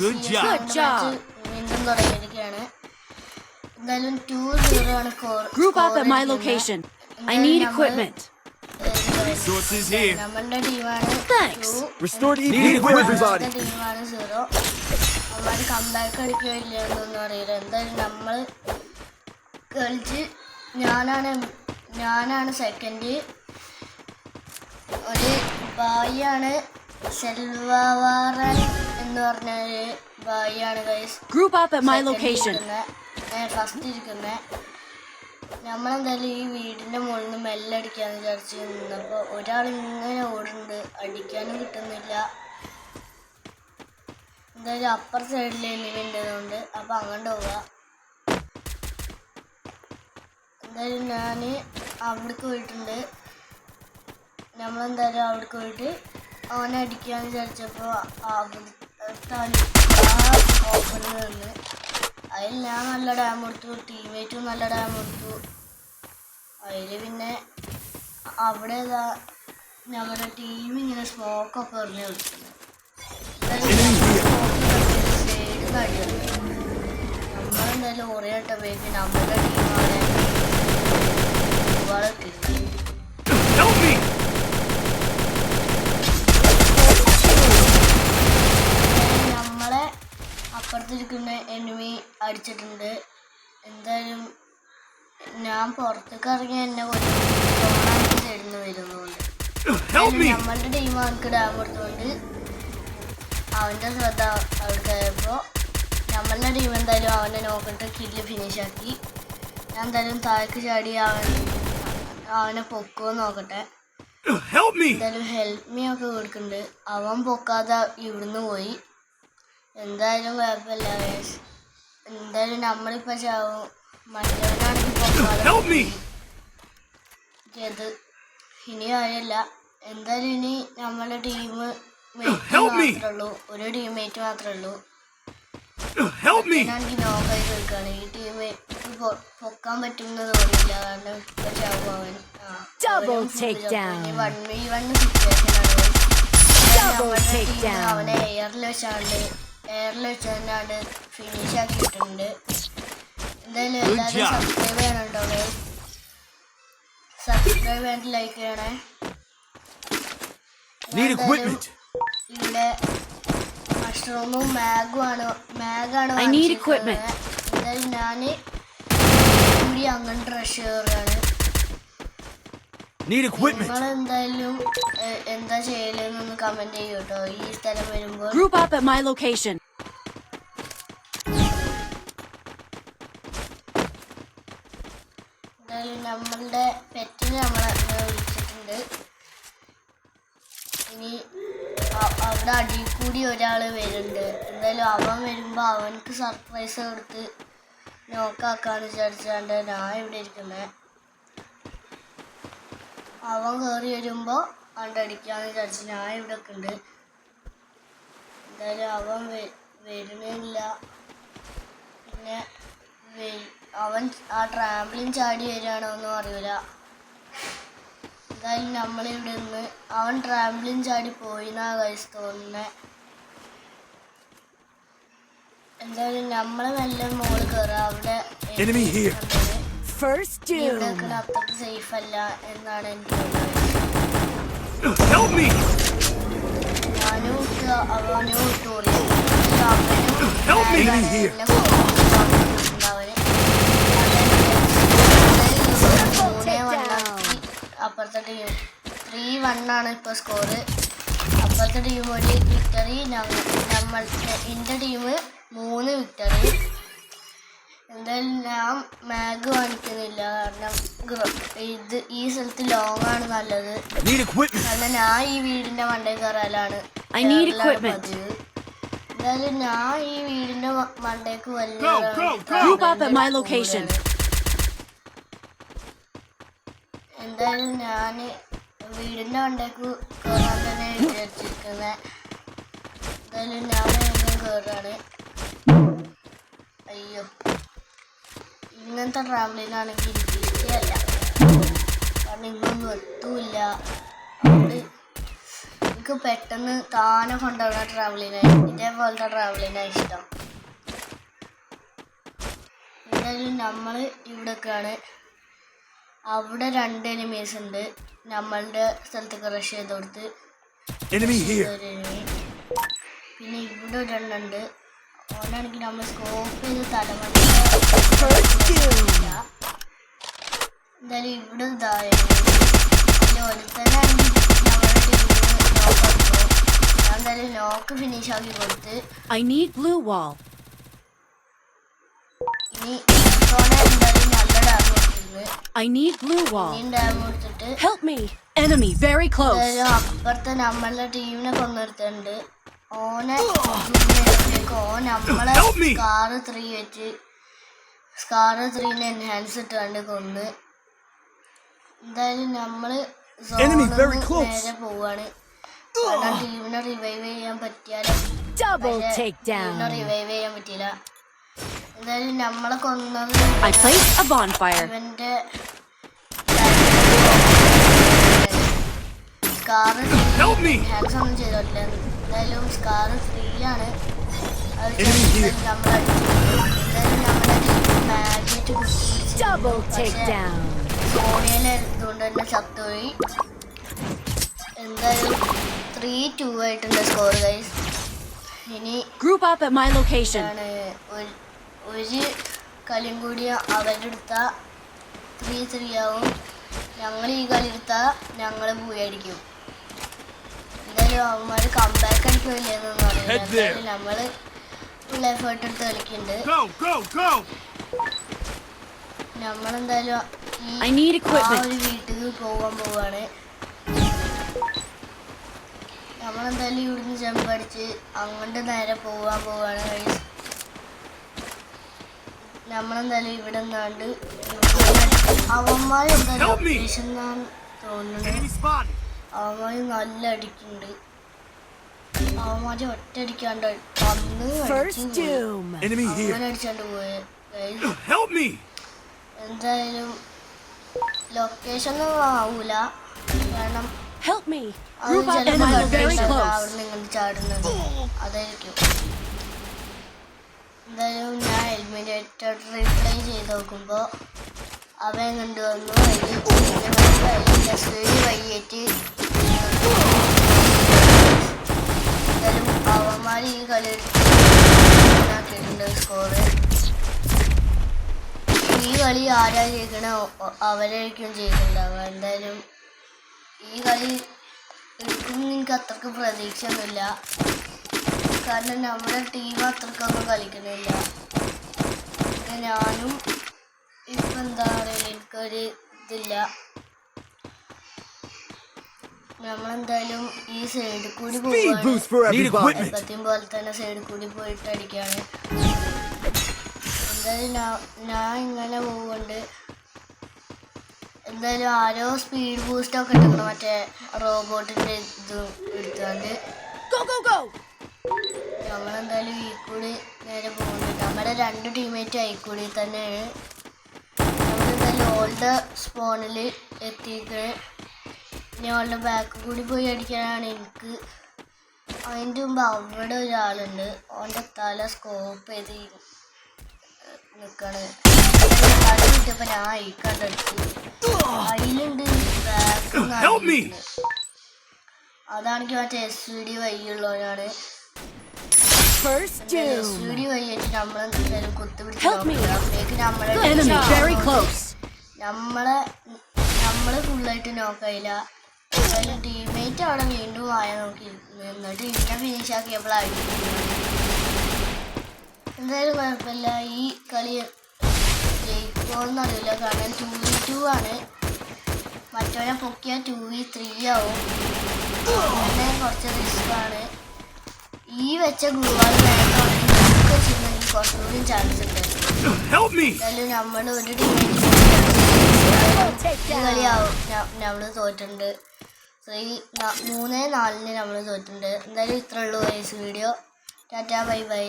Good job. വീണ്ടും തുടങ്ങിയിരിക്കുകയാണ്. എന്തായാലും 2-0 ആണ് Group up at my location. I need equipment. Resources here. നമ്മളുടെ ടീമാണ് Thanks. Restore to equipment, everybody. ടീമാണ് 0. അവന്മാർ കംബാക്ക് അടിക്കുകയോ ഇല്ലയെന്നൊന്നും അറിയില്ല. എന്തായാലും നമ്മൾ കളിച്ച് ഞാനാണ് സെക്കൻഡ്. ഒരു ബായിയാണ് സെൽവാറൻ എന്ന് പറഞ്ഞൊരു ബായിയാണ് guys. Group up at my location. First ഇരിക്കുന്നത്. നമ്മളെന്തായാലും ഈ വീടിൻ്റെ മുകളിൽ നിന്ന് മെല്ലെ അടിക്കാന്ന് വിചാരിച്ച് നിന്നപ്പോൾ ഒരാൾ ഇങ്ങനെ ഓടുന്നുണ്ട്, അടിക്കാനും കിട്ടുന്നില്ല. എന്തായാലും അപ്പർ സൈഡിൽ എനിമിൻ്റെതുകൊണ്ട് അപ്പോൾ അങ്ങോട്ട് പോവുക. എന്തായാലും ഞാൻ അവിടേക്ക് പോയിട്ടുണ്ട്. നമ്മളെന്തായാലും അവിടേക്ക് പോയിട്ട് അവനെ അടിക്കാന്ന് വിചാരിച്ചപ്പോൾ ഓപ്പണിൽ നിന്ന് അതിൽ ഞാൻ നല്ല ഡാം കൊടുത്തു, ടീമേറ്റും നല്ല ഡാം കൊടുത്തു. അതിൽ പിന്നെ അവിടെ ഞങ്ങളുടെ ടീം ഇങ്ങനെ സ്മോക്കൊക്കെ എറിഞ്ഞ് കളിക്കുന്നത്. സൈഡിൽ അടിയാണ്. നമ്മളെന്തായാലും കുറേ ഇട്ടപ്പോഴേക്ക് നമ്മുടെ ടീമാണ് ഒരുപാട് കിട്ടി. നമ്മളെ അപ്പുറത്തിരിക്കുന്ന എനിമി അടിച്ചിട്ടുണ്ട്. എന്തായാലും ഞാൻ പുറത്തേക്ക് ഇറങ്ങി എന്നെ സൈഡിൽ നിന്ന് വരുന്നുണ്ട്. നമ്മളുടെ ടീം അവനക്ക് ഡാം കൊടുത്തുകൊണ്ട് അവൻ്റെ ശ്രദ്ധ അവിടെ ആയപ്പോൾ നമ്മളുടെ ടീം എന്തായാലും അവനെ നോക്കിയിട്ട് കില്ല് ഫിനിഷ് ആക്കി. ഞാൻ എന്തായാലും താഴേക്ക് ചാടി അവനെ പൊക്കുമോ നോക്കട്ടെ. എന്തായാലും ഹെൽപ്പ് മീ ഒക്കെ കൊടുക്കുന്നുണ്ട്. അവൻ പൊക്കാതെ ഇവിടുന്ന് പോയി. എന്തായാലും കുഴപ്പമില്ല. എന്തായാലും നമ്മളിപ്പോൾ ചാവും. മറ്റവനാണെങ്കിൽ പൊക്കാതെ ചെയ്ത് ഇനി കാര്യമല്ല. എന്തായാലും ഇനി നമ്മളുടെ മാത്രമേ ഉള്ളൂ, ഒരു ടീംമേറ്റ് മാത്രമേ ഉള്ളൂ. ഞാനാണെങ്കിൽ നോക്കായി ചോദിക്കുകയാണ്. ഈ ടീമേറ്റ് പൊക്കാൻ പറ്റുമെന്ന് തോന്നില്ല, കാരണം ഇപ്പൊ ചാവും അവൻ. 1v1 situation ആണ്. അവനെ എയറിൽ വെച്ചാണ്ട് ഫിനിഷ് ആക്കിയിട്ടുണ്ട്. എന്തായാലും എല്ലാവരും സബ്സ്ക്രൈബ് ചെയ്യണുണ്ടോ? സബ്സ്ക്രൈബ് ചെയ്തിട്ട് ലൈക്ക് ചെയ്യണേ. ഇവിടെ മഷ്റൂമും മാഗാണ് എന്തായാലും ഞാൻ കൂടി അങ്ങോട്ട് റഷ് കയറുകയാണ്. നിങ്ങളെന്തായാലും എന്താ ചെയ്യലെന്നൊന്ന് കമന്റ് ചെയ്യൂ കേട്ടോ. ഈ സ്ഥലം വരുമ്പോൾ Group up at my location. എന്തായാലും നമ്മളുടെ പെറ്റിന് നമ്മളെ വിളിച്ചിട്ടുണ്ട്. ഇനി അവിടെ അടിയിൽ കൂടി ഒരാൾ വരുന്നുണ്ട്. എന്തായാലും അവൻ വരുമ്പോൾ അവനക്ക് സർപ്രൈസ് കൊടുത്ത് നോക്കാക്കാന്ന് വിചാരിച്ചാണ്ട് ഞാൻ ഇവിടെ ഇരിക്കുന്നത്. അവൻ കയറി വരുമ്പോൾ കണ്ടടിക്കാന്ന് വിചാരിച്ച് ഞാൻ ഇവിടെ ഒക്കെ ഉണ്ട്. എന്തായാലും അവൻ വരുന്നില്ല. പിന്നെ അവൻ ആ ട്രാമ്പിളിൻ ചാടി വരികയാണോ ഒന്നും അറിയില്ല. എന്തായാലും നമ്മളിവിടെ നിന്ന് അവൻ ട്രാമ്പിളിൻ ചാടി പോയിന്നാ ഗൈസ് തോന്നുന്നത്. എന്തായാലും നമ്മളെ നല്ല മോള് കയറുക. അവിടെ ഇവിടെ അത്രക്ക് സേഫ് അല്ല എന്നാണ് എനിക്ക് തോന്നുന്നത്. ഞാനും അവനും ഇട്ടോളി അപ്പുറത്തെ ടീം 3-1 ഇപ്പോൾ സ്കോറ്. അപ്പുറത്തെ ടീം ഒരു വിക്ടറി, എൻ്റെ ടീം 3 വിക്ടറി. എന്തായാലും ഞാൻ മാഗ് കാണിക്കുന്നില്ല, കാരണം ഈ സ്ഥലത്ത് ലോങ് ആണ് നല്ലത്. കാരണം ഞാൻ ഈ വീടിൻ്റെ മണ്ടയിൽ കയറാലാണ് പതിവ്. എന്തായാലും ഞാൻ ഈ വീടിൻ്റെ മണ്ടയ്ക്ക് വലിയ എന്തായാലും ഞാൻ വീടിൻ്റെ മണ്ടയ്ക്ക് കയറാൻ തന്നെ വിചാരിച്ചിരിക്കുന്നത്. എന്തായാലും ഞാൻ കയറാണ്. അയ്യോ, ഇങ്ങനത്തെ ട്രാവലിനാണെങ്കിൽ എനിക്ക് കാരണം ഇങ്ങൊന്നും എത്തൂല്ല. എനിക്ക് പെട്ടെന്ന് താനെ കൊണ്ടുപോകുന്ന ട്രാവലിനെ ഇതേപോലത്തെ ട്രാവലിനാണ് ഇഷ്ടം. എന്തായാലും നമ്മൾ ഇവിടെയൊക്കെയാണ്. അവിടെ 2 എനിമീസ് ഉണ്ട്. നമ്മളുടെ സ്ഥലത്തേക്ക് റഷ് ചെയ്ത് കൊടുത്ത് Enemy here. പിന്നെ ഇവിടെ ഒരെണ്ണുണ്ട്. ഓനാണെങ്കിൽ നമ്മൾ സ്കോപ്പ് ചെയ്ത് എന്തായാലും ഇവിടെ ഒരുത്തനാണെങ്കിൽ നമ്മുടെ ടീമിന് നോക്ക് എടുത്തു. ഞാൻ എന്തായാലും നോക്ക് ഫിനിഷ് ആക്കി കൊടുത്ത് I need blue wall. ഇനി എന്തായാലും നല്ല ഡാമ് കൊടുത്തിരുന്നു. I need blue wall. ഇനിയും ഡാമ് കൊടുത്തിട്ട് Help me. Enemy very close. എന്തായാലും അപ്പുറത്തെ നമ്മളുടെ ടീമിനെ കൊന്നെടുത്തുണ്ട്. ഓനെ ഓൻ നമ്മളെ സ്കാർ 3 എൻഹാൻസ് ഇട്ടാണ്ട് കൊന്ന്. എന്തായാലും നമ്മള് നേരെ പോവാണ്. കാരണം ടീമിനെ റിവൈവ് ചെയ്യാൻ പറ്റിയാലും ടീമിനെ റിവൈവ് ചെയ്യാൻ പറ്റിയില്ല. എന്തായാലും നമ്മളെ കൊന്നത് I placed a bonfire. ഇവന്റെ സ്കാർ എൻഹാൻസ് ഒന്നും ചെയ്തിട്ടില്ല. എന്തായാലും സ്കാർ 3 ആണ്. സോണിയയിലെടുത്തുകൊണ്ട് തന്നെ ചത്തുപോയി. എന്തായാലും 3-2 ആയിട്ടുണ്ട് സ്കോർ ഗൈസ്. ഇനി Group up at my location. ഒരു കളിയും കൂടി അവരുടെ എടുത്താൽ 3-3 ആവും. ഞങ്ങൾ ഈ കളി എടുത്താൽ ഞങ്ങൾ പോയായിരിക്കും. എന്തായാലും അവന്മാർ കംബാക്ക് അടിക്കില്ലെന്നൊന്നും അറിയില്ല. എന്തായാലും നമ്മള് ഫുൾ എഫേർട്ട് എടുത്ത് കളിക്കുന്നുണ്ട്. നമ്മളെന്തായാലും ആ ഒരു വീട്ടിൽ പോവാൻ പോവാണ്. നമ്മളെന്തായാലും ഇവിടുന്ന് ജമ്പ് അടിച്ച് അങ്ങോട്ട് നേരെ പോവാണ് ഗൈസ്. നമ്മളെന്തായാലും ഇവിടെ നിന്നാണ്ട് അവന്മാരെന്തായാലും ലൊക്കേഷൻ എന്നാണ് തോന്നുന്നത്. അവന്മാര് നല്ല അടിക്കുന്നുണ്ട്. അവന്മാര് ഒറ്റ അടിക്കാണ്ട് അങ്ങനെ അടിച്ചാണ്ട് പോയ. എന്തായാലും ലൊക്കേഷൻ ഒന്നും ആവൂല. കാരണം അവിടെ നിങ്ങൾ ചാടുന്നത് അതായിരിക്കും. എന്തായാലും ഞാൻ എലിമിനേറ്റർ റീപ്ലൈ ചെയ്ത് നോക്കുമ്പോൾ അവൻ കണ്ടുവന്നു. വൈകിട്ട് എന്തായാലും അവന്മാർ ഈ കളി ആക്കിയിട്ടുണ്ട് സ്കോറ്. ഈ കളി ആരാ ജയിക്കണ അവരായിരിക്കും ജയിക്കുന്നുണ്ടാവുക. എന്തായാലും ഈ കളി എടുക്കുന്ന എനിക്ക് അത്രക്ക് പ്രതീക്ഷയൊന്നുമില്ല. കാരണം നമ്മുടെ ടീം അത്രക്കൊന്നും കളിക്കുന്നില്ല. പിന്നെ ഞാനും ഇപ്പം എന്താ പറയുക എനിക്കൊരു ഇതില്ല. നമ്മളെന്തായാലും ഈ സൈഡിൽ കൂടി പോവാണ്. എപ്പത്തെയും പോലെ തന്നെ സൈഡിൽ കൂടി പോയിട്ട് അടിക്കുകയാണ്. എന്തായാലും ഞാൻ ഇങ്ങനെ പോകുന്നുണ്ട്. എന്തായാലും ആരോ സ്പീഡ് ബൂസ്റ്റൊക്കെ എടുക്കണം. മറ്റേ റോബോട്ടിൻ്റെ ഇത് എടുത്തുകൊണ്ട് നമ്മളെന്തായാലും ഈ കൂടി നേരെ പോകുന്നുണ്ട്. നമ്മുടെ 2 ടീമേറ്റ് ആയിക്കൂടി തന്നെയാണ്. നമ്മളെന്തായാലും ഓൾഡ് സ്പോണിൽ എത്തിയിട്ട് ഇനി ഓളുടെ ബാക്ക് കൂടി പോയി അടിക്കാനാണ് എനിക്ക്. അതിൻ്റെ മുമ്പ് അവിടെ ഒരാളുണ്ട്. ഓൻ്റെ തല സ്കോപ്പ് ചെയ്ത് നിൽക്കാണ്. കളി കിട്ടിയപ്പോൾ ഞാൻ അയക്കാണ്ടടിച്ചു. അതിലുണ്ട് ബാക്ക്. അതാണെങ്കിൽ മറ്റേ SVD വഴിയുള്ളവരാണ്. SVD വഴിയായിട്ട് നമ്മളെന്തായാലും കുത്തുപിടിച്ച് അപ്പോഴേക്ക് നമ്മള് ഫുള്ളായിട്ട് നോക്കായില്ല. എന്തായാലും ടീംമേറ്റ് അവിടെ വീണ്ടും വായ നോക്കി എന്നിട്ട് ഇങ്ങനെ ഫിനിഷ് ആക്കിയപ്പോഴാണ്. എന്തായാലും കുഴപ്പമില്ല. ഈ കളി ജയിക്കുമോയെന്നറിയില്ല. കാരണം 2v2 ആണ്. മറ്റവനെ പൊക്കിയാൽ 2v3 ആവും. അങ്ങനെ കുറച്ച് റിസ്ക്കാണ്. ഈ വെച്ച ഗ്രൂവാൾ നേരത്തെ വെച്ചിട്ടുണ്ടെങ്കിൽ കുറച്ചുകൂടി ചാൻസ് ഉണ്ട്. എന്തായാലും നമ്മൾ ഒരു ടീമേറ്റ് കളിയാവും നമ്മൾ തോറ്റിട്ടുണ്ട്. 3-4 നമ്മൾ തോറ്റിട്ടുണ്ട്. എന്തായാലും ഇത്രേ ഉള്ളൂ വീഡിയോ. Tata bye bye.